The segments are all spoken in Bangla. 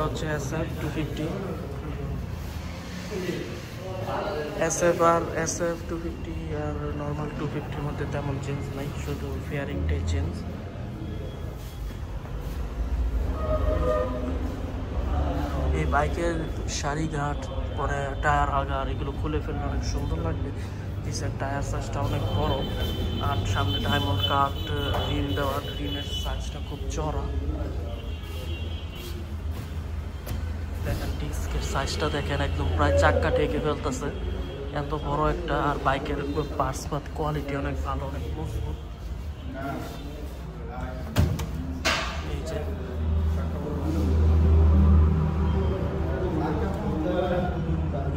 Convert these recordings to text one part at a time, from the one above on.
হচ্ছে SF 250। SF 250 আর নর্মাল 250 মধ্যে তেমন চেঞ্জ নাই, শুধু ফেয়ারিংটাই চেঞ্জ। এই বাইকের সারিঘাট, পরে টায়ার আগার এগুলো খুলে ফেললে অনেক সুন্দর লাগবে। পিছের টায়ার সাইজটা অনেক বড়, আর সামনে ডায়মন্ড কাট রিম দেওয়া, রিমের সাইজটা খুব চড়া। দেখেন ডিস্কের সাইজটা দেখেন, একদম প্রায় চাক্কা ঠেকে ফেলতেছে, এত বড় একটা। আর বাইকের পার্টস পাত কোয়ালিটি অনেক ভালো, অনেক মজবুত। এই যে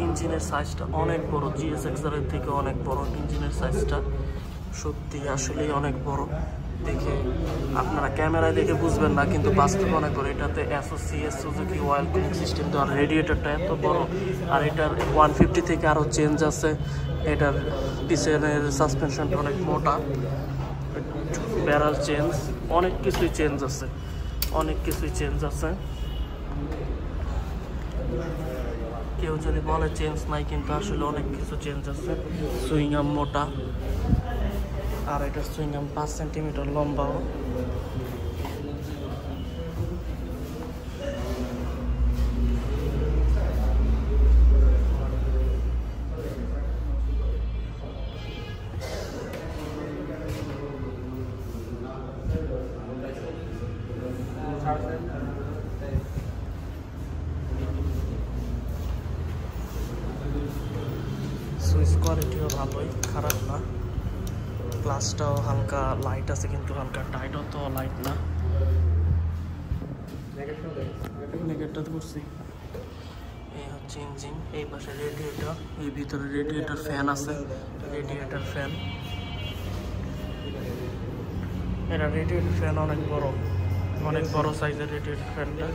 ইঞ্জিনের সাইজটা অনেক বড়, GSX-R এর থেকে অনেক বড় ইঞ্জিনের সাইজটা, সত্যি আসলেই অনেক বড়। দেখে আপনারা ক্যামেরায় দেখে বুঝবেন না, কিন্তু বাস্তবে অনেক বড়। এটাতে associate Suzuki oil cooling system দেওয়া, রেডিয়েটরটা এত বড়। আর এটার 150 থেকে আরও চেঞ্জ আছে। এটার পিছনের সাসপেনশনটা অনেক মোটা, ব্যারাল চেঞ্জ, অনেক কিছুই চেঞ্জ আছে, অনেক কিছুই চেঞ্জ আছে। কেউ যদি বলে চেঞ্জ নাই, কিন্তু আসলে অনেক কিছু চেঞ্জ আছে। সুইংআর্ম মোটা, আর এটার সুইংআর্ম 5 সেন্টিমিটার লম্বাও। সুইচ কোয়ালিটিও ভালোই, খারাপ না। গ্লাসটাও হালকা লাইট আছে, কিন্তু হালকা টাইটও তো লাইট না। নেগেটটা করছি। এই হচ্ছে ইঞ্জিন, এই পাশে রেডিয়েটর, এই ভিতরে রেডিয়েটর ফ্যান আছে, রেডিয়েটর ফ্যান। এটা রেডিয়েটর ফ্যান অনেক বড়, অনেক বড় সাইজের রেডিয়েটর ফ্যানটা।